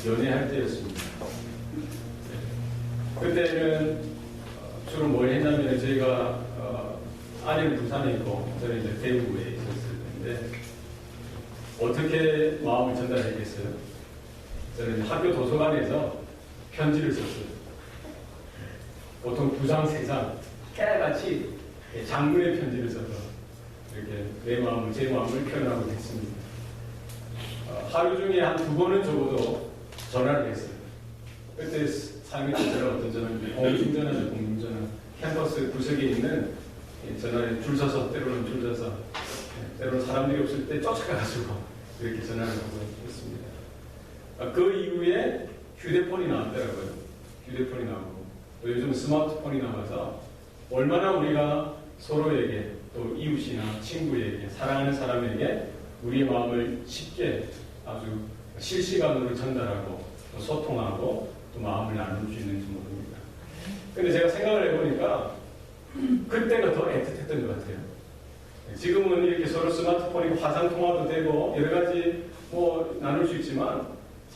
연애할 때였습니다. 그때는 주로 뭘 했냐면 저희가 아내는 부산에 있고 저는 이제 대구에 있었을 텐데 어떻게 마음을 전달했겠어요? 저는 학교 도서관에서 편지를 썼어요. 보통 2장, 3장 깨알같이 장문의 편지를 써서 이렇게 제 마음을 표현하고 했습니다. 하루 중에 한 2번은 적어도 전화를 했어요. 그때 사용했던 전화 어떤 전화인지 공중전화죠. 공중전화. 캠퍼스 구석에 있는 전화에 줄 서서 때로는 줄 서서 때로는 사람들이 없을 때 쫓아가가지고 이렇게 전화를 하고 했습니다. 그 이후에 휴대폰이 나왔더라고요. 휴대폰이 나오고 또 요즘 스마트폰이 나와서 얼마나 우리가 서로에게 또 이웃이나 친구에게 사랑하는 사람에게 우리의 마음을 쉽게 아주 실시간으로 전달하고 또 소통하고 또 마음을 나눌 수 있는지 모릅니다. 근데 제가 생각을 해보니까 그때가 더 애틋했던 것 같아요. 지금은 이렇게 서로 스마트폰이고 화상통화도 되고 여러 가지 뭐 나눌 수 있지만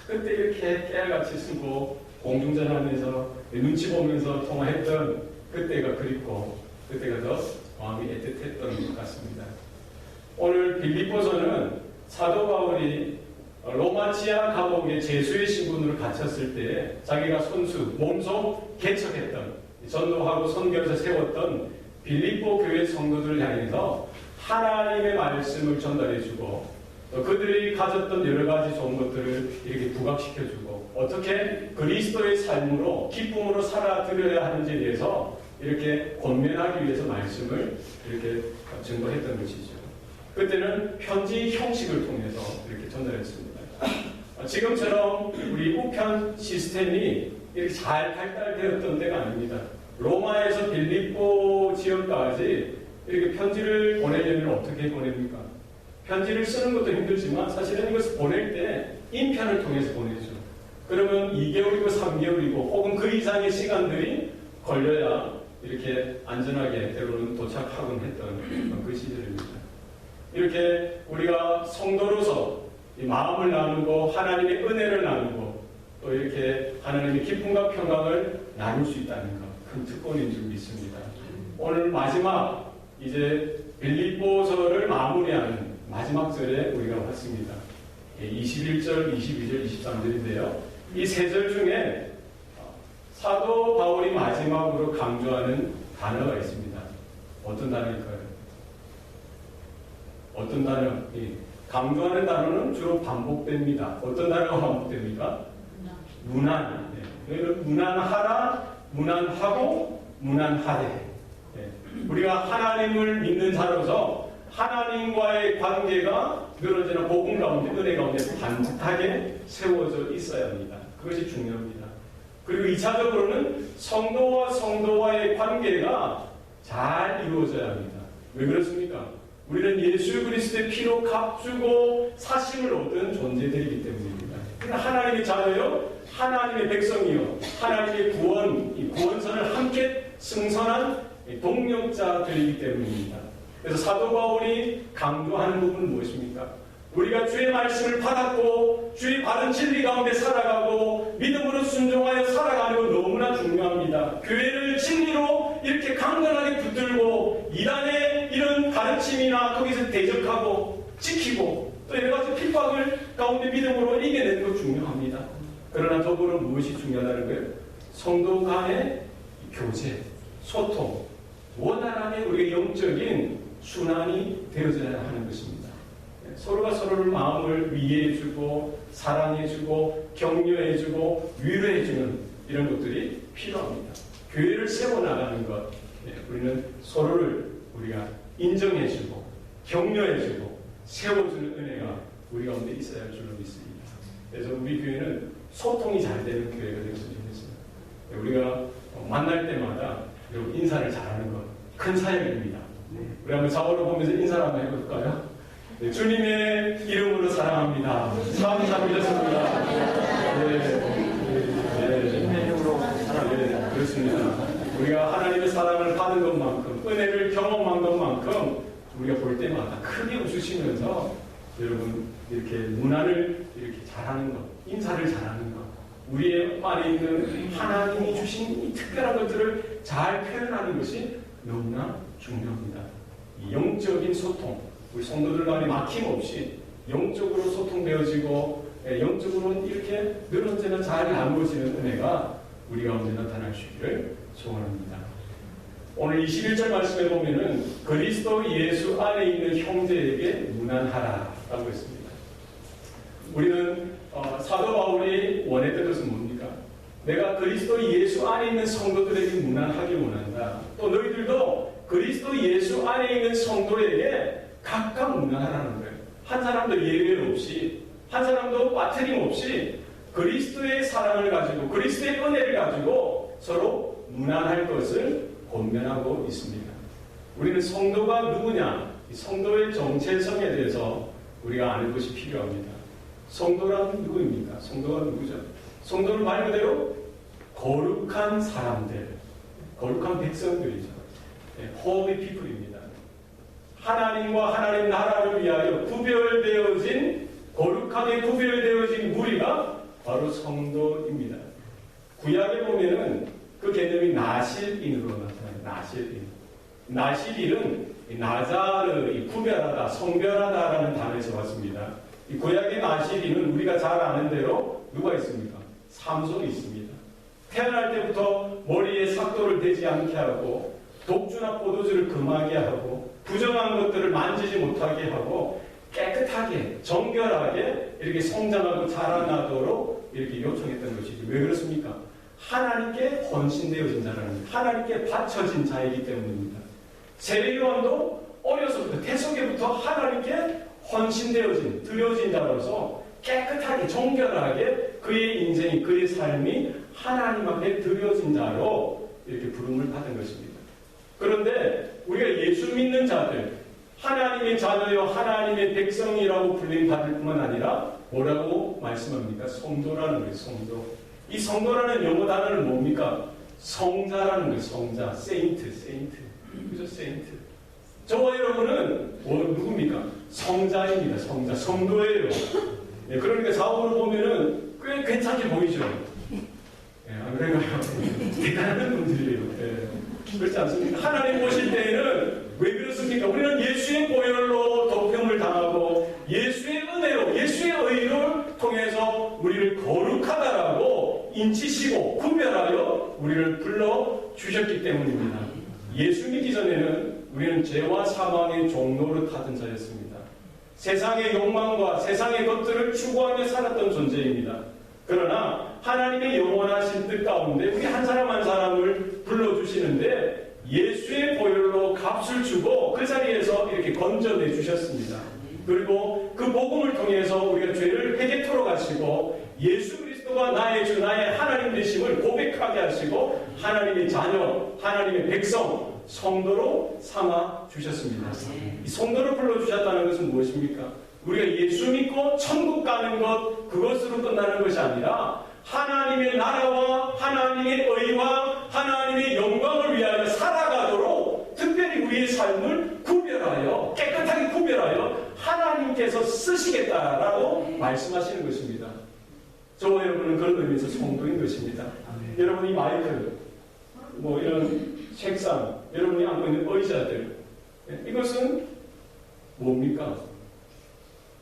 그때 이렇게 깨알같이 쓰고 공중전화하면서 눈치 보면서 통화했던 그때가 그립고 그때가 더 마음이 애틋했던 것 같습니다. 오늘 빌립보서는 사도 바울이 로마 지하 감옥에 제수의 신분으로 갇혔을 때 자기가 손수, 몸소 개척했던 전도하고 선교에서 세웠던 빌립보 교회 성도들을 향해서 하나님의 말씀을 전달해주고 또 그들이 가졌던 여러 가지 좋은 것들을 이렇게 부각시켜주고 어떻게 그리스도의 삶으로 기쁨으로 살아드려야 하는지에 대해서 이렇게 권면하기 위해서 말씀을 이렇게 증거했던 것이죠. 그때는 편지 형식을 통해서 이렇게 전달했습니다. 지금처럼 우리 우편 시스템이 이렇게 잘 발달되었던 때가 아닙니다. 로마에서 빌립보 지역까지 이렇게 편지를 보내려면 어떻게 보냅니까? 편지를 쓰는 것도 힘들지만 사실은 이것을 보낼 때 인편을 통해서 보내죠. 그러면 2개월이고 3개월이고 혹은 그 이상의 시간들이 걸려야 이렇게 안전하게 때로는 도착하곤 했던 그 시절입니다. 이렇게 우리가 성도로서 이 마음을 나누고 하나님의 은혜를 나누고 또 이렇게 하나님의 기쁨과 평강을 나눌 수 있다는 것 큰 특권인 줄 믿습니다. 오늘 마지막 이제 빌립보서를 마무리하는 마지막 절에 우리가 왔습니다. 21절, 22절, 23절인데요. 이 세 절 중에 사도 바울이 마지막으로 강조하는 단어가 있습니다. 어떤 단어일까요? 어떤 단어? 강조하는 단어는 주로 반복됩니다. 어떤 단어가 반복됩니까? 무난. 무난하라, 무난하고, 무난하되. 우리가 하나님을 믿는 자로서 하나님과의 관계가 늘 언제나 복음 가운데, 은혜 가운데 반듯하게 세워져 있어야 합니다. 그것이 중요합니다. 그리고 2차적으로는 성도와 성도와의 관계가 잘 이루어져야 합니다. 왜 그렇습니까? 우리는 예수 그리스도의 피로 값주고 사심을 얻은 존재들이기 때문입니다. 하나님의 자녀요, 하나님의 백성이요, 하나님의 구원, 이 구원선을 함께 승선한 동력자들이기 때문입니다. 그래서 사도 바울이 강조하는 부분은 무엇입니까? 우리가 주의 말씀을 받았고 주의 바른 진리 가운데 살아가고 믿음으로 순종하여 살아가는 건 너무나 중요합니다. 교회를 진리로 이렇게 강건하게 붙들고 이단의 이런 가르침이나 거기서 대적하고 지키고 또 여러 가지 핍박을 가운데 믿음으로 이겨내는 것 중요합니다. 그러나 더불어 무엇이 중요하다는 거예요? 성도 간의 교제, 소통, 원활하게 우리의 영적인 순환이 되어져야 하는 것입니다. 서로가 서로를 마음을 위해주고 사랑해주고 격려해주고 위로해주는 이런 것들이 필요합니다. 교회를 세워나가는 것, 우리는 서로를 우리가 인정해주고 격려해주고 세워주는 은혜가 우리 가운데 있어야 할 줄로 믿습니다. 그래서 우리 교회는 소통이 잘 되는 교회가 되었으면 좋겠습니다. 우리가 만날 때마다 인사를 잘하는 것 큰 사역입니다. 우리 한번 좌우로 보면서 인사를 한번 해볼까요? 네, 주님의 이름으로 사랑합니다. 참 잘하셨습니다. 네, 그렇습니다. 우리가 하나님의 사랑을 받은 것만큼 은혜를 경험한 것만큼 우리가 볼 때마다 크게 웃으시면서 여러분 이렇게 문안을 이렇게 잘하는 것, 인사를 잘하는 것, 우리의 안에 있는 하나님이 주신 이 특별한 것들을 잘 표현하는 것이 너무나 중요합니다. 이 영적인 소통, 우리 성도들 간에 막힘없이 영적으로 소통되어지고 영적으로는 이렇게 늘 언제나 잘 나누어지는 은혜가 우리 가운데 나타날 수 있기를 소원합니다. 오늘 21절 말씀에 보면은 그리스도 예수 안에 있는 형제에게 문안하라라고 했습니다. 우리는 사도 바울이 원했던 것은 뭡니까? 내가 그리스도 예수 안에 있는 성도들에게 문안하기 원한다. 또 너희들도 그리스도 예수 안에 있는 성도에게 각각 문안하라는 거예요. 한 사람도 예외 없이, 한 사람도 빠트림 없이 그리스도의 사랑을 가지고 그리스도의 은혜를 가지고 서로 문안할 것을 권면하고 있습니다. 우리는 성도가 누구냐? 이 성도의 정체성에 대해서 우리가 아는 것이 필요합니다. 성도란 누구입니까? 성도가 누구죠? 성도는 말 그대로 거룩한 사람들, 거룩한 백성들이죠. Holy people입니다. 하나님과 하나님 나라를 위하여 구별되어진, 거룩하게 구별되어진 무리가 바로 성도입니다. 구약에 보면은 그 개념이 나실인으로 나타나요. 나실인. 나실인은 나자르, 구별하다, 성별하다라는 단어에서 왔습니다. 이 구약의 나실인은 우리가 잘 아는 대로 누가 있습니까? 삼손이 있습니다. 태어날 때부터 머리에 삭도를 대지 않게 하고 독주나 포도주를 금하게 하고 부정한 것들을 만지지 못하게 하고 깨끗하게 정결하게 이렇게 성장하고 자라나도록 이렇게 요청했던 것이지. 왜 그렇습니까? 하나님께 헌신되어진 자라는, 하나님께 바쳐진 자이기 때문입니다. 세례요한도 어려서부터 태속에부터 하나님께 헌신되어진, 드려진 자로서 깨끗하게 정결하게 그의 인생이, 그의 삶이 하나님 앞에 드려진 자로 이렇게 부름을 받은 것입니다. 그런데 우리가 예수 믿는 자들, 하나님의 자녀요 하나님의 백성이라고 불림받을 뿐만 아니라 뭐라고 말씀합니까? 성도라는 거예요. 성도. 이 성도라는 영어 단어는 뭡니까? 성자라는 거예요. 성자. 세인트. 그죠? 세인트. 저와 여러분은 누굽니까? 성자입니다. 성자. 성도예요. 예, 그러니까 사업으로 보면은 꽤 괜찮게 보이죠. 예, 안 그런가요? 대단한 분들이에요. 예, 그렇지 않습니까? 하나님 보실 때에는 왜 그렇습니까? 우리는 예수의 보혈로 도평을 당하고 예수의 은혜로, 예수의 의를 통해서 우리를 거룩하다라고 인치시고 구별하여 우리를 불러주셨기 때문입니다. 예수 믿기 전에는 우리는 죄와 사망의 종로를 타던 자였습니다. 세상의 욕망과 세상의 것들을 추구하며 살았던 존재입니다. 그러나 하나님의 영원하신 뜻 가운데 우리 한 사람 한 사람을 불러주시는데 예수의 보혈로 값을 주고 그 자리에서 이렇게 건져내 주셨습니다. 그리고 그 복음을 통해서 우리가 죄를 회개토록 하시고 예수 그리스도가 나의 주, 나의 하나님 되심을 고백하게 하시고 하나님의 자녀, 하나님의 백성, 성도로 삼아 주셨습니다. 이 성도로 불러주셨다는 것은 무엇입니까? 우리가 예수 믿고 천국 가는 것, 그것으로 끝나는 것이 아니라 하나님의 나라와 하나님의 의와 하나님의 영광을 위하여 살아가도록 특별히 우리의 삶을 구별하여, 깨끗하게 구별하여 하나님께서 쓰시겠다라고 말씀하시는 것입니다. 저와 여러분은 그런 의미에서 성도인 것입니다. 여러분 이 마이크, 이런 책상, 여러분이 앉고 있는 의자들, 이것은 뭡니까?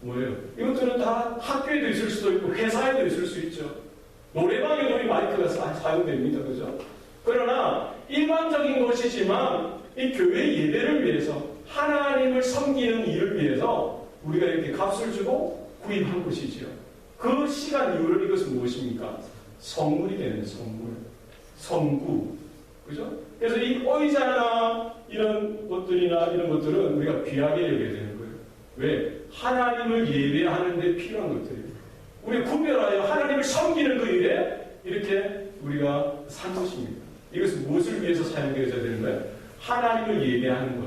뭐예요? 이것들은 다 학교에도 있을 수도 있고 회사에도 있을 수 있죠. 노래방에도 이 마이크가 사용됩니다. 그죠? 그러나 일반적인 것이지만 이 교회 예배를 위해서 하나님을 섬기는 일을 위해서 우리가 이렇게 값을 주고 구입한 것이지요. 그 시간 이후로 이것은 무엇입니까? 성물이 되는 성물. 성구. 그죠? 그래서 이 의자나 이런 것들이나 이런 것들은 우리가 귀하게 여겨야 되는 거예요. 왜? 하나님을 예배하는 데 필요한 것들이에요. 우리가 구별하여 하나님을 섬기는 그 일에 이렇게 우리가 산 것입니다. 이것은 무엇을 위해서 사용되어야 되는 거예요? 하나님을 예배하는 것.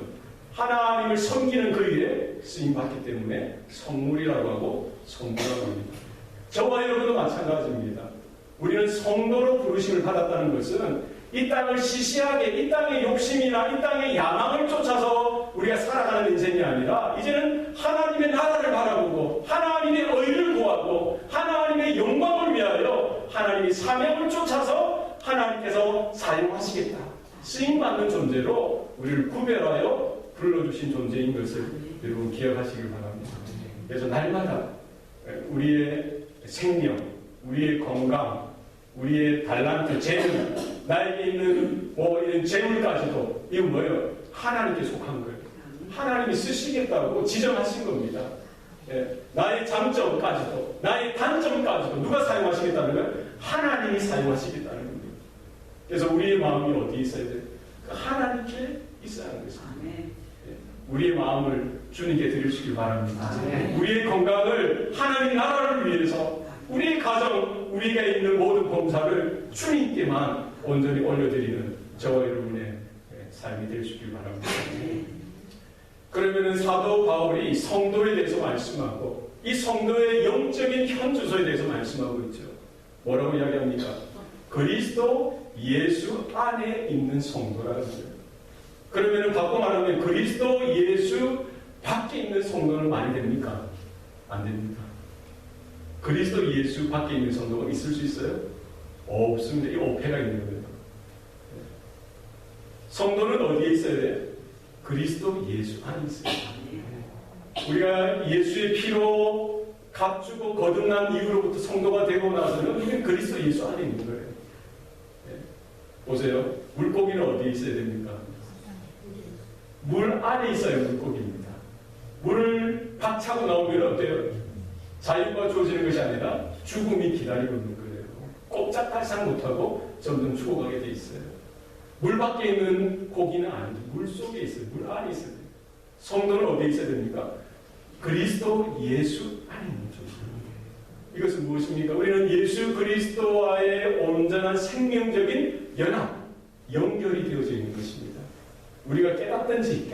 하나님을 섬기는 그 일에 쓰임받기 때문에 성물이라고 하고 성도라고 합니다. 저와 여러분도 마찬가지입니다. 우리는 성도로 부르심을 받았다는 것은 이 땅을 시시하게, 이 땅의 욕심이나 이 땅의 야망을 쫓아서 우리가 살아가는 인생이 아니라 이제는 하나님의 나라를 바라보고 하나님의 사람이 사명을 쫓아서 하나님께서 사용하시겠다. 쓰임받는 존재로 우리를 구별하여 불러주신 존재인 것을 여러분 기억하시길 바랍니다. 그래서 날마다 우리의 생명, 우리의 건강, 우리의 달란트, 재능, 나에게 있는 이런 재물까지도 이건 뭐예요? 하나님께 속한 거예요. 하나님이 쓰시겠다고 지정하신 겁니다. 나의 장점까지도, 나의 단점까지도 누가 사용하시겠다는 거예요? 하나님이 사용하시겠다는 겁니다. 그래서 우리의 마음이 어디에 있어야 돼요? 하나님께 있어야 하는 것입니다. 우리의 마음을 주님께 드리시길 바랍니다. 우리의 건강을 하나님 나라를 위해서, 우리의 가정, 우리가 있는 모든 범사를 주님께만 온전히 올려드리는 저와 여러분의 삶이 되시길 바랍니다. 그러면 사도 바울이 성도에 대해서 말씀하고 이 성도의 영적인 현주소에 대해서 말씀하고 있죠. 뭐라고 이야기합니까? 그리스도 예수 안에 있는 성도라는 거예요. 그러면 바꿔 말하면 그리스도 예수 밖에 있는 성도는 말이 됩니까? 안 됩니다. 그리스도 예수 밖에 있는 성도가 있을 수 있어요? 없습니다. 이 오해가 있는 거예요. 성도는 어디에 있어야 돼요? 그리스도 예수 안에 있어요. 우리가 예수의 피로 값주고 거듭난 이후로부터 성도가 되고 나서는 우리는 그리스도 예수 안에 있는 거예요. 보세요. 물고기는 어디에 있어야 됩니까? 물 안에 있어야 물고기입니다. 물을 박차고 나오면 어때요? 자유가 주어지는 것이 아니라 죽음이 기다리고 있는 거예요. 꼼짝달싹 못하고 점점 죽어가게 돼 있어요. 물 밖에 있는 고기는 아니죠. 물 속에 있어요. 물 안에 있어요. 성도는 어디에 있어야 됩니까? 그리스도 예수 안에 있는 존재입니다. 이것은 무엇입니까? 우리는 예수 그리스도와의 온전한 생명적인 연합, 연결이 되어져 있는 것입니다. 우리가 깨닫든지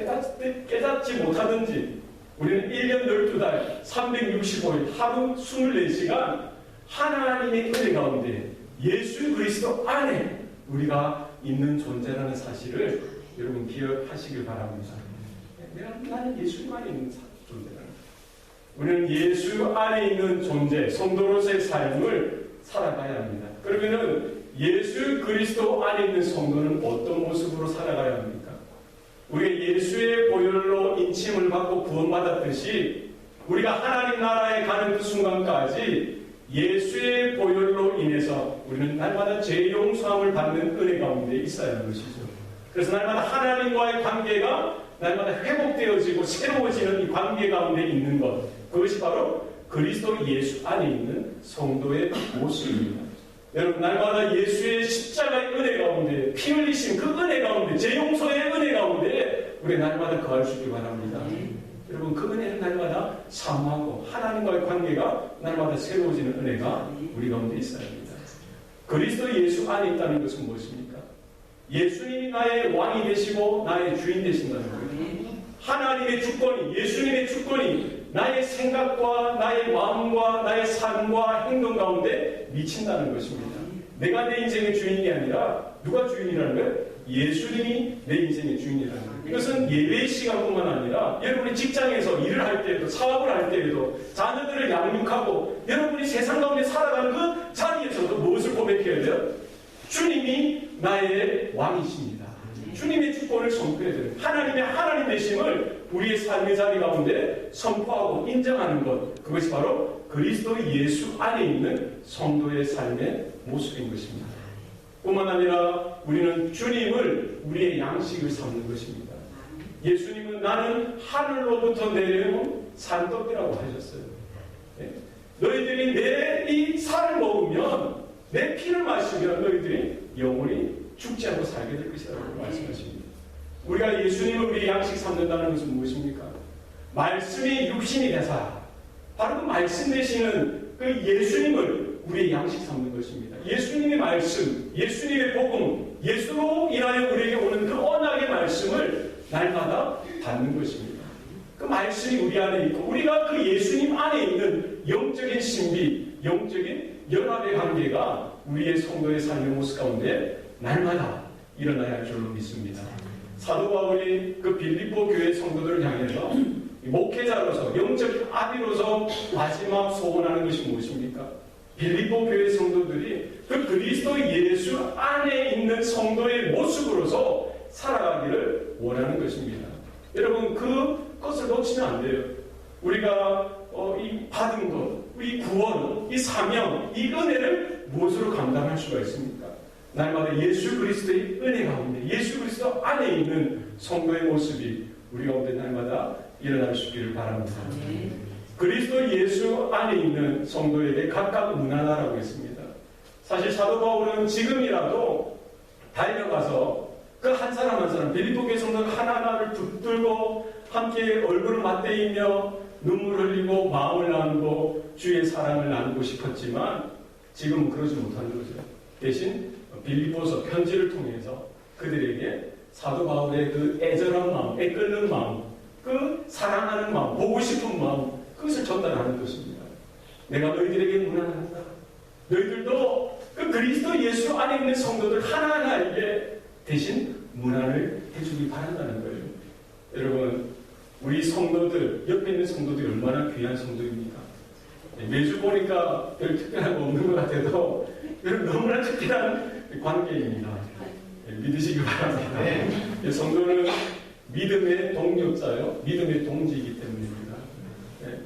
깨닫지 못하든지 우리는 1년 12달 365일 하루 24시간 하나님의 은혜 가운데 예수 그리스도 안에 우리가 있는 존재라는 사실을 여러분 기억하시길 바랍니다. 나는 예수님 안에 있는 존재라는 우리는 예수 안에 있는 존재, 성도로서의 삶을 살아가야 합니다. 그러면은 예수 그리스도 안에 있는 성도는 어떤 모습으로 살아가야 합니까? 우리가 예수의 보혈로 인침을 받고 구원받았듯이 우리가 하나님 나라에 가는 그 순간까지 예수의 보혈로 인해서 우리는 날마다 죄 용서함을 받는 은혜 가운데 있어야 하는 것이죠. 그래서 날마다 하나님과의 관계가 날마다 회복되어지고 새로워지는 이 관계 가운데 있는 것, 그것이 바로 그리스도 예수 안에 있는 성도의 모습입니다. 여러분, 날마다 예수의 십자가의 은혜 가운데, 피 흘리신 그 은혜 가운데, 제 용서의 은혜 가운데 우리 날마다 거할 수 있기 바랍니다. 여러분, 그 은혜는 날마다 사모하고 하나님과의 관계가 날마다 새로워지는 은혜가 우리 가운데 있어야 합니다. 그리스도 예수 안에 있다는 것은 무엇입니까? 예수님이 나의 왕이 되시고 나의 주인 되신다는 거예요. 하나님의 주권이, 예수님의 주권이 나의 생각과 나의 마음과 나의 삶과 행동 가운데 미친다는 것입니다. 내가 내 인생의 주인이 아니라 누가 주인이라는 거예요? 예수님이 내 인생의 주인이라는 거예요. 이것은 예배의 시간뿐만 아니라 여러분이 직장에서 일을 할 때에도, 사업을 할 때에도, 자녀들을 양육하고 여러분이 세상 가운데 살아가는 그 자리에서도 무엇을 고백해야 돼요? 주님이 나의 왕이십니다. 주님의 주권을 선포해야 돼요. 하나님의 하나님 되심을 우리의 삶의 자리 가운데 선포하고 인정하는 것, 그것이 바로 그리스도 예수 안에 있는 성도의 삶의 모습인 것입니다. 뿐만 아니라 우리는 주님을 우리의 양식을 삼는 것입니다. 예수님은 나는 하늘로부터 내려온 산떡이라고 하셨어요. 너희들이 내 이 살을 먹으면, 내 피를 마시면 너희들이 영원히 죽지 않고 살게 될 것이라고 말씀하십니다. 우리가 예수님을 우리의 양식 삼는다는 것은 무엇입니까? 말씀이 육신이 되사, 바로 그 말씀 되시는 그 예수님을 우리의 양식 삼는 것입니다. 예수님의 말씀, 예수님의 복음, 예수로 인하여 우리에게 오는 그 언약의 말씀을 날마다 받는 것입니다. 그 말씀이 우리 안에 있고 우리가 그 예수님 안에 있는 영적인 신비, 영적인 연합의 관계가 우리의 성도의 삶의 모습 가운데 날마다 일어나야 할 줄로 믿습니다. 사도 바울이 그 빌립보 교회 성도들을 향해서 목회자로서, 영적 아비로서 마지막 소원하는 것이 무엇입니까? 빌립보 교회 성도들이 그 그리스도 예수 안에 있는 성도의 모습으로서 살아가기를 원하는 것입니다. 여러분, 그것을 놓치면 안 돼요. 우리가 이 받은 것, 이 구원, 이 사명, 이 은혜를 무엇으로 감당할 수가 있습니까? 날마다 예수 그리스도의 은혜 가운데, 예수 그리스도 안에 있는 성도의 모습이 우리 가운데 날마다 일어날 수 있기를 바랍니다. 그리스도 예수 안에 있는 성도에게 각각 문안하라고 했습니다. 사실 사도 바울은 지금이라도 달려가서 그 한 사람 한 사람, 빌립보 교회 성도 하나하나를 붙들고 함께 얼굴을 맞대이며 눈물 흘리고 마음을 나누고 주의 사랑을 나누고 싶었지만 지금은 그러지 못하는 거죠. 대신 빌립보서 편지를 통해서 그들에게 사도 바울의 그 애절한 마음, 애끓는 마음, 그 사랑하는 마음, 보고 싶은 마음, 그것을 전달하는 것입니다. 내가 너희들에게 문안한다. 너희들도 그 그리스도 예수 안에 있는 성도들 하나하나에게 대신 문안을 해주기 바란다는 거예요. 여러분, 우리 성도들, 옆에 있는 성도들이 얼마나 귀한 성도입니까? 매주 보니까 별 특별한 거 없는 것 같아도 여러분 너무나 특별한 관계입니다. 믿으시기 바랍니다. 성도는 믿음의 동력자요, 믿음의 동지이기 때문입니다.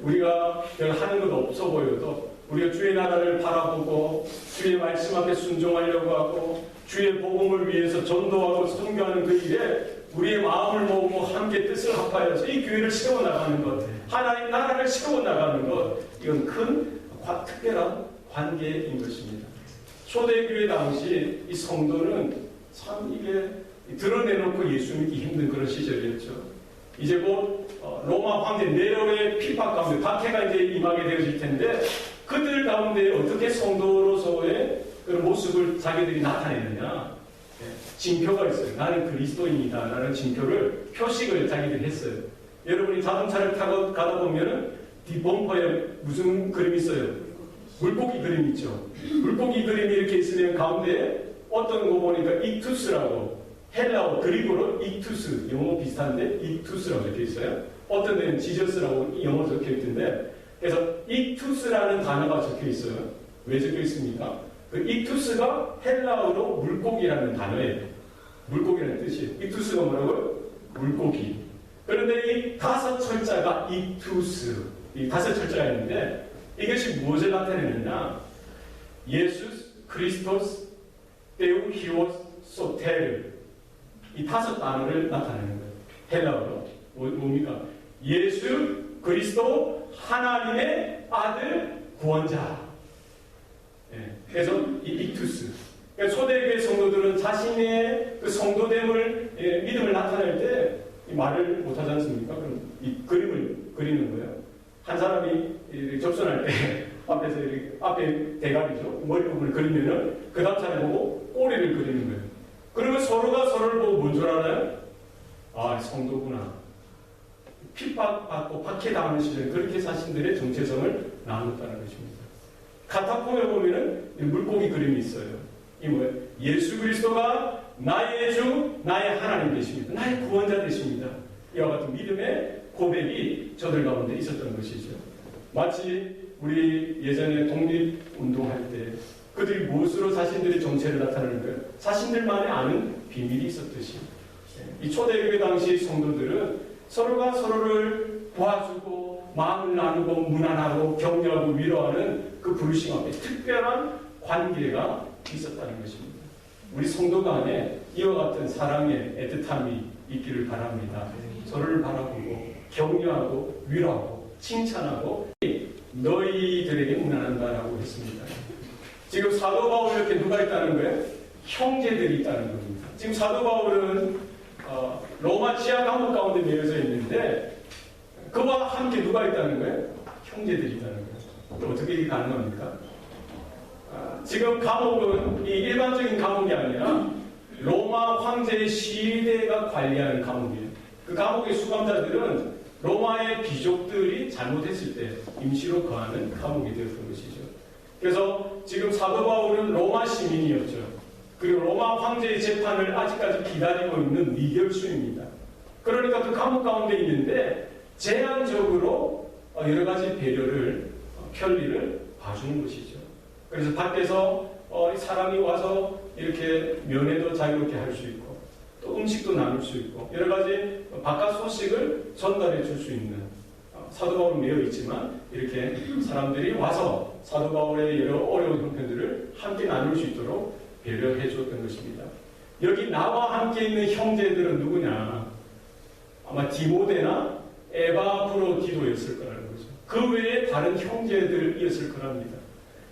우리가 별 하는 것 없어 보여도 우리가 주의 나라를 바라보고 주의 말씀 앞에 순종하려고 하고 주의 복음을 위해서 전도하고 선교하는 그 일에 우리의 마음을 모으고 함께 뜻을 합하여서 이 교회를 세워나가는 것, 하나님 나라를 세워나가는 것, 이건 큰 특별한 관계인 것입니다. 초대교회 당시 이 성도는 참 이게 드러내놓고 예수 믿기 힘든 그런 시절이었죠. 이제 곧 로마 황제 네로의 핍박 가운데 박해가 이제 임하게 되어질 텐데 그들 가운데 어떻게 성도로서의 그런 모습을 자기들이 나타내느냐. 징표가 있어요. 나는 그리스도인이다. 라는 징표를, 표식을 자기들이 했어요. 여러분이 자동차를 타고 가다 보면은 뒷범퍼에 무슨 그림이 있어요? 물고기 그림 있죠. 물고기 그림이 이렇게 있으면 가운데에 어떤 거 보니까 익투스라고, 헬라어 그리고로 익투스, 영어 비슷한데 익투스라고 적혀 있어요. 어떤 데는 지저스라고 영어 적혀 있던데, 그래서 익투스라는 단어가 적혀 있어요. 왜 적혀 있습니까? 그 익투스가 헬라어로 물고기라는 단어예요. 물고기라는 뜻이에요. 익투스가 뭐라고요? 물고기. 그런데 이 다섯 철자가 익투스, 이 다섯 철자가 있는데 이것이 무엇을 나타내느냐? 예수 그리스토스 데우 히오스 소테르, 이 다섯 단어를 나타내는 거예요. 헬라어로 뭡니까? 예수 그리스도 하나님의 아들 구원자. 그래서 이 익투스. 그러니까 초대교회 성도들은 자신의 그 성도됨을, 믿음을 나타낼 때 이 말을 못하지 않습니까? 그럼 이 그림을 그리는 거예요. 한 사람이 접선할 때 앞에서 이렇게, 앞에 대가리죠. 머리 부분을 그리면은 그 다음 차례 보고 꼬리를 그리는 거예요. 그러면 서로가 서로를 보고 뭔 줄 알아요? 아, 성도구나. 핍박받고 박해당하는 시절에 그렇게 자신들의 정체성을 나눴다는 것입니다. 카타콤에 보면은 물고기 그림이 있어요. 이 뭐예요? 예수 그리스도가 나의 주, 나의 하나님 되십니다. 나의 구원자 되십니다. 이와 같은 믿음의 고백이 저들 가운데 있었던 것이죠. 마치 우리 예전에 독립운동할 때 그들이 무엇으로 자신들의 정체를 나타내는 거예요? 자신들만의 아는 비밀이 있었듯이 이 초대교회 당시 성도들은 서로가 서로를 도와주고 마음을 나누고 문안하고 격려하고 위로하는 그 부르심 앞에 특별한 관계가 있었다는 것입니다. 우리 성도 간에 이와 같은 사랑의 애틋함이 있기를 바랍니다. 서로를 바라보고 격려하고 위로하고 칭찬하고 너희들에게 문안한다라고 했습니다. 지금 사도 바울 옆에 누가 있다는 거예요? 형제들이 있다는 겁니다. 지금 사도 바울은 로마 지하 감옥 가운데 매여져 있는데 그와 함께 누가 있다는 거예요? 형제들이 있다는 거예요. 어떻게 이게 가능합니까? 지금 감옥은 이 일반적인 감옥이 아니라 로마 황제의 시대가 관리하는 감옥이에요. 그 감옥의 수감자들은 로마의 귀족들이 잘못했을 때 임시로 거하는 감옥이 되었던 것이죠. 그래서 지금 사도 바울은 로마 시민이었죠. 그리고 로마 황제의 재판을 아직까지 기다리고 있는 미결수입니다. 그러니까 그 감옥 가운데 있는데 제한적으로 여러 가지 배려를, 편리를 봐주는 것이죠. 그래서 밖에서 사람이 와서 이렇게 면회도 자유롭게 할 수 있고 또 음식도 나눌 수 있고 여러 가지 바깥 소식을 전달해 줄 수 있는 사도 바울은 매여 있지만 이렇게 사람들이 와서 사도 바울의 여러 어려운 형편들을 함께 나눌 수 있도록 배려해 줬던 것입니다. 여기 나와 함께 있는 형제들은 누구냐? 아마 디모데나 에바브로디도였을 거라는 거죠. 그 외에 다른 형제들이었을 거랍니다.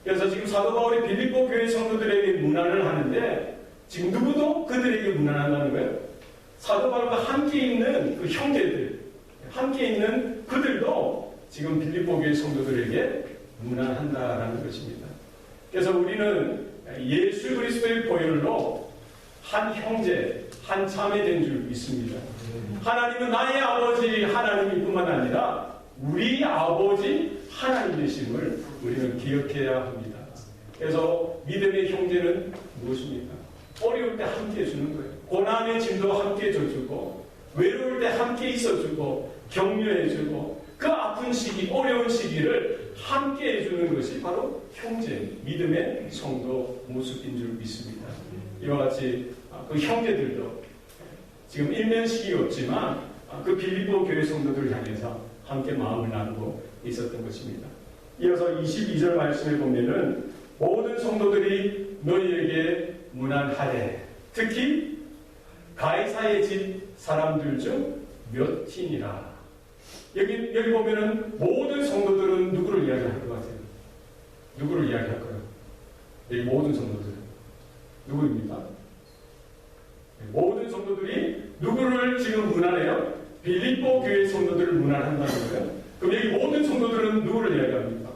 그래서 지금 사도 바울이 빌립보 교회 성도들에게 문안을 하는데 지금 누구도 그들에게 문안한다는 거예요. 사도 바울과 함께 있는 그 형제들, 함께 있는 그들도 지금 빌립보 교회 성도들에게 문안한다라는 것입니다. 그래서 우리는 예수 그리스도의 보혈로 한 형제, 한 자매 된 줄 믿습니다. 하나님은 나의 아버지 하나님일 뿐만 아니라 우리 아버지 하나님 되심을 우리는 기억해야 합니다. 그래서 믿음의 형제는 무엇입니까? 어려울 때 함께 해주는 거예요. 고난의 짐도 함께 져주고 외로울 때 함께 있어주고 격려해주고 그 아픈 시기, 어려운 시기를 함께 해주는 것이 바로 형제, 믿음의 성도 모습인 줄 믿습니다. 이와 같이 그 형제들도 지금 일면식이 없지만 그 빌립보 교회 성도들을 향해서 함께 마음을 나누고 있었던 것입니다. 이어서 22절 말씀을 보면은 모든 성도들이 너희에게 문안하되 특히 가이사의 집 사람들 중 몇이니라. 여기 보면은 모든 성도들은 누구를 이야기할 것 같아요? 누구를 이야기할 거예요? 여기 모든 성도들 누구입니까? 모든 성도들이 누구를 지금 문안해요? 빌립보 교회 성도들을 문안한다는 거예요. 그럼 여기 모든 성도들은 누구를 이야기합니까?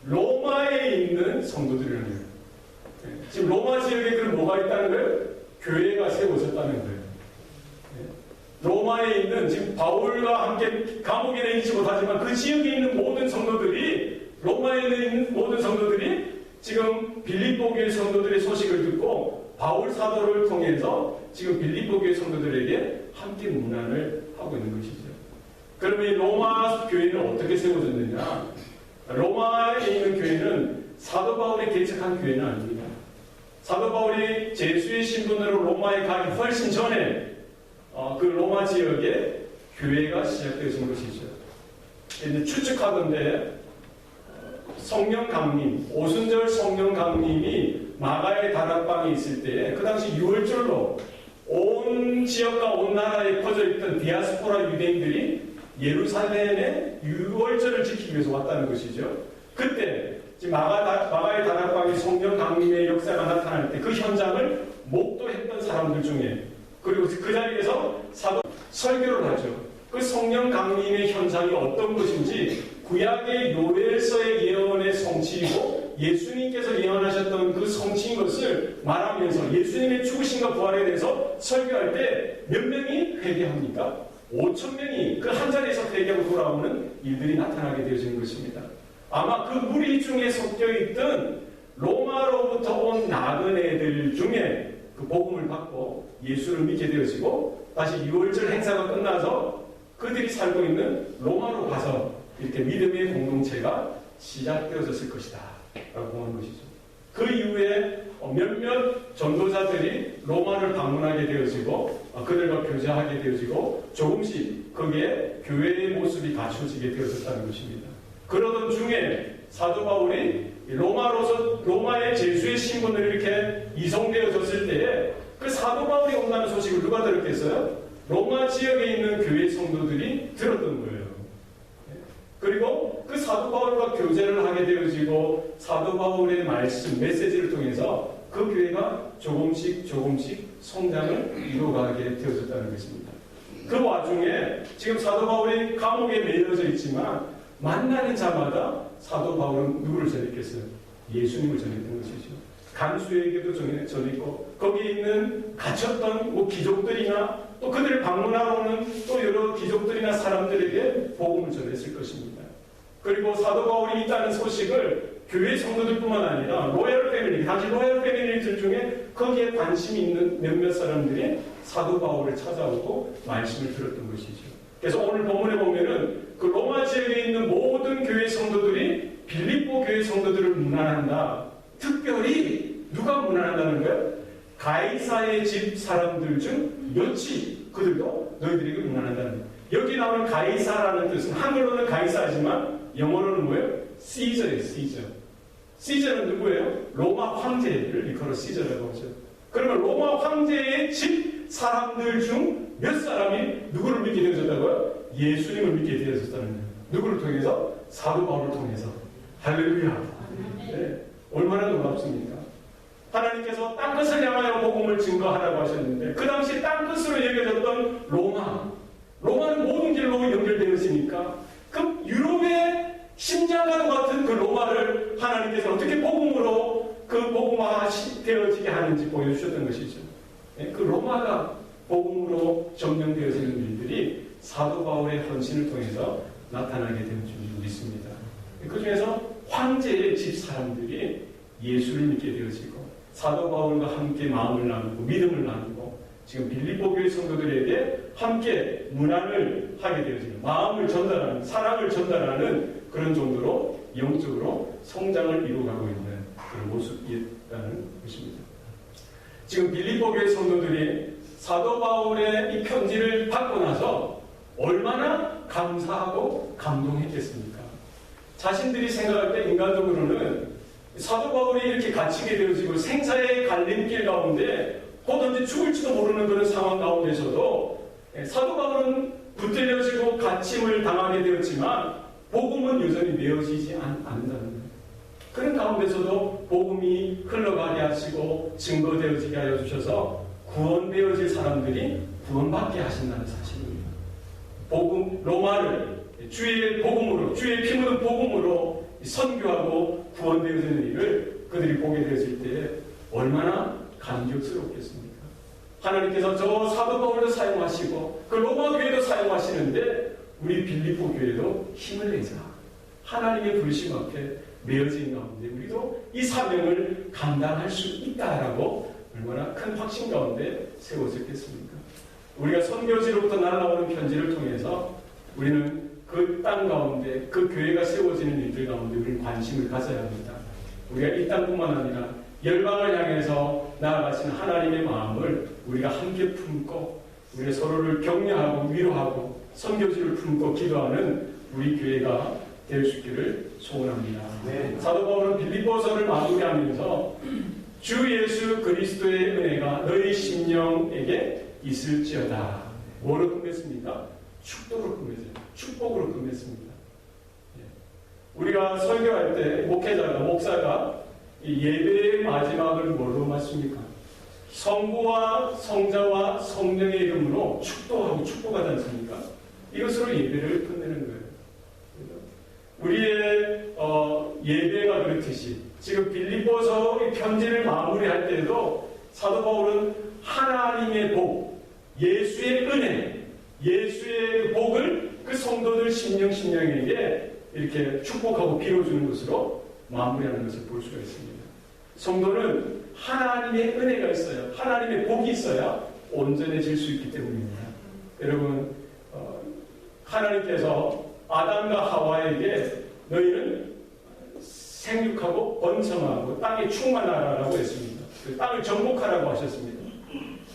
로마에 있는 성도들이라는 거예요. 지금 로마 지역에 그럼 뭐가 있다는 거예요? 교회가 세워졌다는 거예요. 로마에 있는 지금 바울과 함께 감옥에 내리지 못하지만 그 지역에 있는 모든 성도들이 로마에 있는 모든 성도들이 지금 빌립보 교회 성도들의 소식을 듣고 바울 사도를 통해서 지금 빌립보 교회 성도들에게 함께 문안을 하고 있는 것이죠. 그러면 이 로마 교회는 어떻게 세워졌느냐? 로마에 있는 교회는 사도 바울이 개척한 교회는 아닙니다. 사도 바울이 제수의 신분으로 로마에 가기 훨씬 전에 그 로마 지역에 교회가 시작되어진 것이죠. 이제 추측하건대 성령 강림, 오순절 성령 강림이 마가의 다락방에 있을 때에 그 당시 유월절로 온 지역과 온 나라에 퍼져있던 디아스포라 유대인들이 예루살렘에 유월절을 지키기 위해서 왔다는 것이죠. 그때 지금 마가의 다락방에 성령 강림의 역사가 나타날 때 그 현장을 목도했던 사람들 중에 그리고 그 자리에서 사도 설교를 하죠. 그 성령 강림의 현장이 어떤 것인지 구약의 요엘서의 예언의 성취이고 예수님께서 예언하셨던 그 성취인 것을 말하면서 예수님의 죽으심과 부활에 대해서 설교할 때 몇 명이 회개합니까? 5,000명이 그 한 자리에서 회개하고 돌아오는 일들이 나타나게 되어지는 것입니다. 아마 그 무리 중에 섞여있던 로마로부터 온 나그네들 중에 그 복음을 받고 예수를 믿게 되어지고 다시 6월절 행사가 끝나서 그들이 살고 있는 로마로 가서 이렇게 믿음의 공동체가 시작되어졌을 것이다 라고 보는 것이죠. 그 이후에 몇몇 전도자들이 로마를 방문하게 되어지고 그들과 교제하게 되어지고 조금씩 거기에 교회의 모습이 갖춰지게 되어졌다는 것입니다. 그러던 중에 사도 바울이 로마의 제수의 신분을 이렇게 이송되어졌을 때에 그 사도 바울이 온다는 소식을 누가 들었겠어요? 로마 지역에 있는 교회 성도들이 들었던 거예요. 그리고 그 사도 바울과 교제를 하게 되어지고 사도 바울의 말씀, 메시지를 통해서 그 교회가 조금씩 성장을 이루어가게 되어졌다는 것입니다. 그 와중에 지금 사도 바울이 감옥에 매여져 있지만 만나는 자마다 사도 바울은 누구를 전했겠어요? 예수님을 전했던 것이죠. 간수에게도 전했고 거기에 있는 갇혔던 귀족들이나 또 그들을 방문하러 오는 또 여러 귀족들이나 사람들에게 복음을 전했을 것입니다. 그리고 사도 바울이 있다는 소식을 교회 성도들뿐만 아니라 로얄 패밀리, 당시 로얄 패밀리들 중에 거기에 관심이 있는 몇몇 사람들이 사도 바울을 찾아오고 말씀을 들었던 것이죠. 그래서 오늘 본문에 보면은 그 로마 지역에 있는 모든 교회 성도들이 빌립보 교회 성도들을 문안한다. 특별히 누가 문안한다는 거예요? 가이사의 집 사람들 중 몇이 그들도 너희들에게 문안한다는 거예요. 여기 나오는 가이사라는 뜻은 한글로는 가이사지만 영어로는 뭐예요? 시저예요. 시저. 시저는 누구예요? 로마 황제를 일컬어 시저라고 하죠. 그러면 로마 황제의 집 사람들 중 몇 사람이 누구를 믿게 되어졌다고요? 예수님을 믿게 되어졌다는 거예요. 누구를 통해서? 사도 바울을 통해서. 할렐루야. 네. 얼마나 놀랍습니까? 하나님께서 땅끝을 향하여 복음을 증거하라고 하셨는데 그 당시 땅끝으로 여겨졌던 로마는 모든 길로 연결되어 있으니까 그 유럽의 심장과도 같은 그 로마를 하나님께서 어떻게 복음으로 그 복음화 되어지게 하는지 보여주셨던 것이죠. 그 로마가 복음으로 점령되어지는 일들이 사도 바울의 헌신을 통해서 나타나게 된 줄 믿습니다. 그 중에서 황제의 집 사람들이 예수를 믿게 되어지고 사도 바울과 함께 마음을 나누고 믿음을 나누고 지금 빌립보 교회 성도들에게 함께 문안을 하게 되어지는 마음을 전달하는 사랑을 전달하는 그런 정도로 영적으로 성장을 이루어가고 있는 그런 모습이라는 것입니다. 지금 빌립보 교회 성도들이 사도 바울의 이 편지를 받고 나서 얼마나 감사하고 감동했겠습니까? 자신들이 생각할 때 인간적으로는 사도 바울이 이렇게 갇히게 되어지고 생사의 갈림길 가운데 곧 언제 죽을지도 모르는 그런 상황 가운데서도 사도 바울은 붙들려지고 갇힘을 당하게 되었지만 복음은 여전히 메어지지 않는다는 거예요. 그런 가운데서도 복음이 흘러가게 하시고 증거되어지게 하여 주셔서 구원되어질 사람들이 구원받게 하신다는 사실입니다. 복음, 로마를 주의 복음으로, 주의 피 묻은 복음으로 선교하고 구원되어지는 일을 그들이 보게 되었을 때 얼마나 감격스럽겠습니까? 하나님께서 저 사도 바울도 사용하시고 그 로마 교회도 사용하시는데 우리 빌립보 교회도 힘을 내자. 하나님의 부르심 앞에 메어진 가운데 우리도 이 사명을 감당할 수 있다라고 얼마나 큰 확신 가운데 세워졌겠습니까? 우리가 선교지로부터 날아오는 편지를 통해서 우리는 그 땅 가운데 그 교회가 세워지는 일들 가운데 우리는 관심을 가져야 합니다. 우리가 이 땅뿐만 아니라 열방을 향해서 나아가신 하나님의 마음을 우리가 함께 품고 우리가 서로를 격려하고 위로하고 선교지를 품고 기도하는 우리 교회가 될 수 있기를 소원합니다. 네. 사도 바울은 빌립보서를 마무리하면서 주 예수 그리스도의 은혜가 너희 심령에게 있을지어다. 뭐로 끝냈습니까? 축복으로 끝냈어요. 축복으로 끝냈습니다. 우리가 설교할 때 목회자가 목사가 이 예배의 마지막을 뭘로 맞습니까? 성부와 성자와 성령의 이름으로 축도하고 축복하지 않습니까? 이것으로 예배를 끝내는 거예요. 우리의 예배가 그렇듯이 지금 빌립보서 편지를 마무리할 때도 사도 바울은 하나님의 복, 예수의 은혜, 예수의 복을 그 성도들 심령에게 이렇게 축복하고 빌어주는 것으로 마무리하는 것을 볼 수가 있습니다. 성도는 하나님의 은혜가 있어야, 하나님의 복이 있어야 온전해질 수 있기 때문입니다. 여러분, 하나님께서 아담과 하와에게 너희는 생육하고 번성하고 땅에 충만하라고 했습니다. 그 땅을 정복하라고 하셨습니다.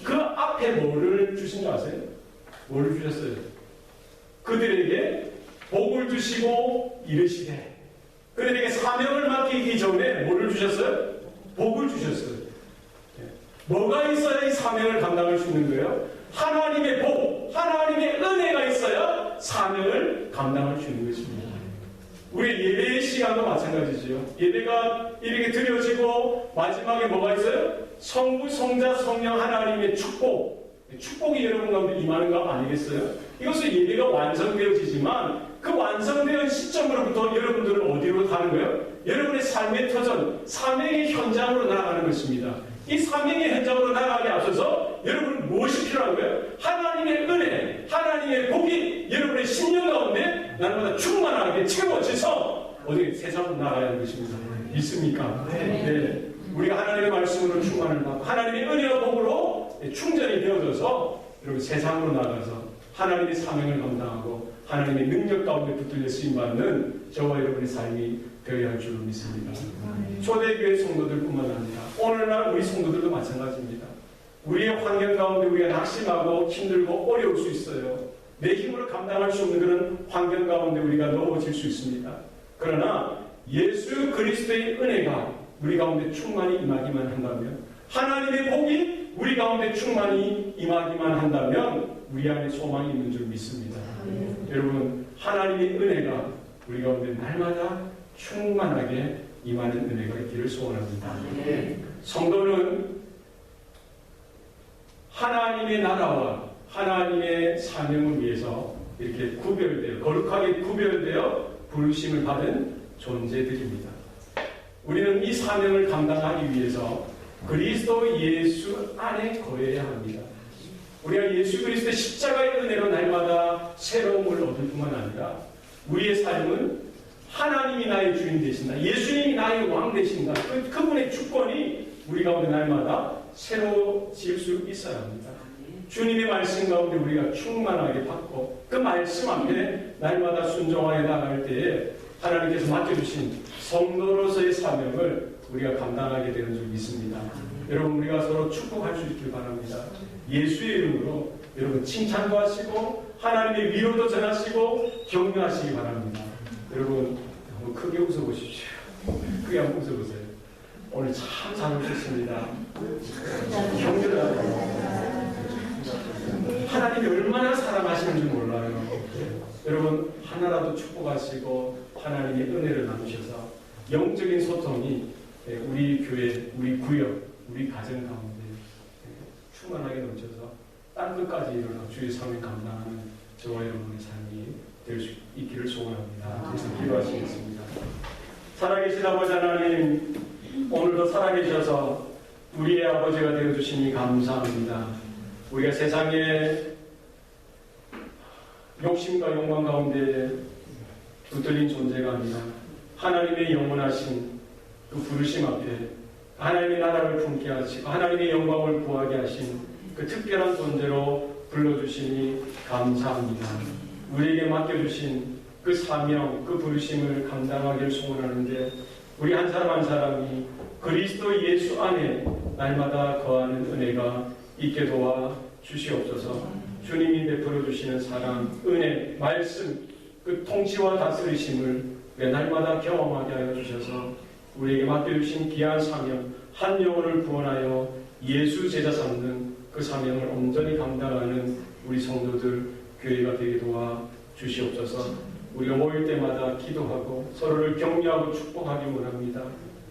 그 앞에 뭐를 주신 줄 아세요? 뭐를 주셨어요? 그들에게 복을 주시고 이르시되 그들에게 사명을 맡기기 전에 뭐를 주셨어요? 복을 주셨어요. 뭐가 있어야 이 사명을 감당할 수 있는 거예요? 하나님의 복, 하나님의 은혜가 있어야 사명을 감당할 수 있는 것입니다. 우리 예배의 시간도 마찬가지죠. 예배가 이렇게 드려지고 마지막에 뭐가 있어요? 성부, 성자, 성령 하나님의 축복. 축복이 여러분 가운데 임하는 거 아니겠어요? 이것은 예배가 완성되어지지만 그 완성된 시점으로부터 여러분들은 어디로 가는 거예요? 여러분의 삶의 터전, 사명의 현장으로 나아가는 것입니다. 이 사명의 현장으로 나아가게 앞서서 여러분은 무엇이 필요한 거예요? 하나님의 은혜, 하나님의 복이 여러분의 심령 가운데 날마다 충만하게 채워져서 어디 세상으로 나아가야 하는 것입니다. 믿습니까? 네. 우리가 하나님의 말씀으로 충만을 받고 하나님의 은혜와 복으로 충전이 되어져서 여러분 세상으로 나가서 하나님의 사명을 감당하고 하나님의 능력 가운데 붙들려 쓰임받는 저와 여러분의 삶이 되어야 할 줄로 믿습니다. 초대교회 성도들뿐만 아니라 오늘날 우리 성도들도 마찬가지입니다. 우리의 환경 가운데 우리가 낙심하고 힘들고 어려울 수 있어요. 내 힘으로 감당할 수 없는 그런 환경 가운데 우리가 넣어질 수 있습니다. 그러나 예수 그리스도의 은혜가 우리 가운데 충만히 임하기만 한다면, 하나님의 복이 우리 가운데 충만히 임하기만 한다면 우리 안에 소망이 있는 줄 믿습니다. 여러분, 하나님의 은혜가 우리 가운데 날마다 충만하게 임하는 은혜가 있기를 소원합니다. 성도는 하나님의 나라와 하나님의 사명을 위해서 이렇게 구별되어, 거룩하게 구별되어 부르심을 받은 존재들입니다. 우리는 이 사명을 감당하기 위해서 그리스도 예수 안에 거해야 합니다. 우리가 예수 그리스도의 십자가의 은혜로 날마다 새로움을 얻을 뿐만 아니라 우리의 삶은 하나님이 나의 주인 되신다, 예수님이 나의 왕 되신다, 그분의 주권이 우리 가운데 날마다 새로워질 수 있어야 합니다. 주님의 말씀 가운데 우리가 충만하게 받고 그 말씀 앞에 날마다 순종하여 나갈 때에 하나님께서 맡겨주신 성도로서의 사명을 우리가 감당하게 되는 줄 믿습니다. 여러분, 우리가 서로 축복할 수 있길 바랍니다. 예수의 이름으로 여러분 칭찬도 하시고 하나님의 위로도 전하시고 격려하시기 바랍니다. 여러분, 한번 크게 웃어보십시오. 크게 한번 웃어보세요. 오늘 참 잘 오셨습니다. 격려를 하고 하나님이 얼마나 사랑하시는지 몰라요. 여러분, 하나라도 축복하시고 하나님의 은혜를 나누셔서 영적인 소통이 우리 교회, 우리 구역, 우리 가정 가운데 충만하게 넘쳐서 땅끝까지 일어나 주의 사명 감당하는 저와 여러분의 삶이 될 수 있기를 소원합니다. 그래서 기도하시겠습니다. 살아계신 아버지 하나님, 오늘도 살아계셔서 우리의 아버지가 되어주시니 감사합니다. 우리가 세상에 욕심과 욕망 가운데 붙들린 존재가 아니라 하나님의 영원하신 그 부르심 앞에 하나님의 나라를 품게 하시고 하나님의 영광을 구하게 하신 그 특별한 존재로 불러주시니 감사합니다. 우리에게 맡겨주신 그 사명, 그 부르심을 감당하기를 소원하는데 우리 한 사람 한 사람이 그리스도 예수 안에 날마다 거하는 은혜가 있게 도와 주시옵소서. 주님이 베풀어 주시는 사랑, 은혜, 말씀, 그 통치와 다스리심을 날마다 경험하게 하여 주셔서 우리에게 맡겨주신 귀한 사명, 한 영혼을 구원하여 예수 제자 삼는 그 사명을 온전히 감당하는 우리 성도들 교회가 되게 도와 주시옵소서. 우리가 모일 때마다 기도하고 서로를 격려하고 축복하기 원합니다.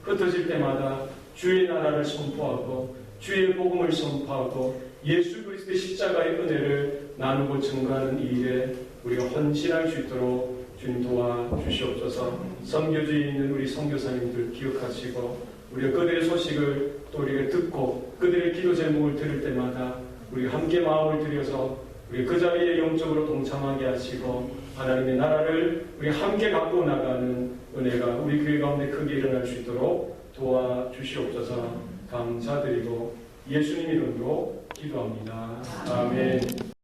흩어질 때마다 주의 나라를 선포하고 주의 복음을 선포하고 예수 그리스도의 십자가의 은혜를 나누고 증거하는 이 일에 우리가 헌신할 수 있도록 주님 도와주시옵소서. 선교지에 있는 우리 선교사님들 기억하시고 우리가 그들의 소식을 또 우리가 듣고 그들의 기도 제목을 들을 때마다 우리가 함께 마음을 들여서 우리 그 자리에 영적으로 동참하게 하시고 하나님의 나라를 우리 함께 갖고 나가는 은혜가 우리 교회 가운데 크게 일어날 수 있도록 도와주시옵소서. 감사드리고 예수님 이름으로 기도합니다. 아멘.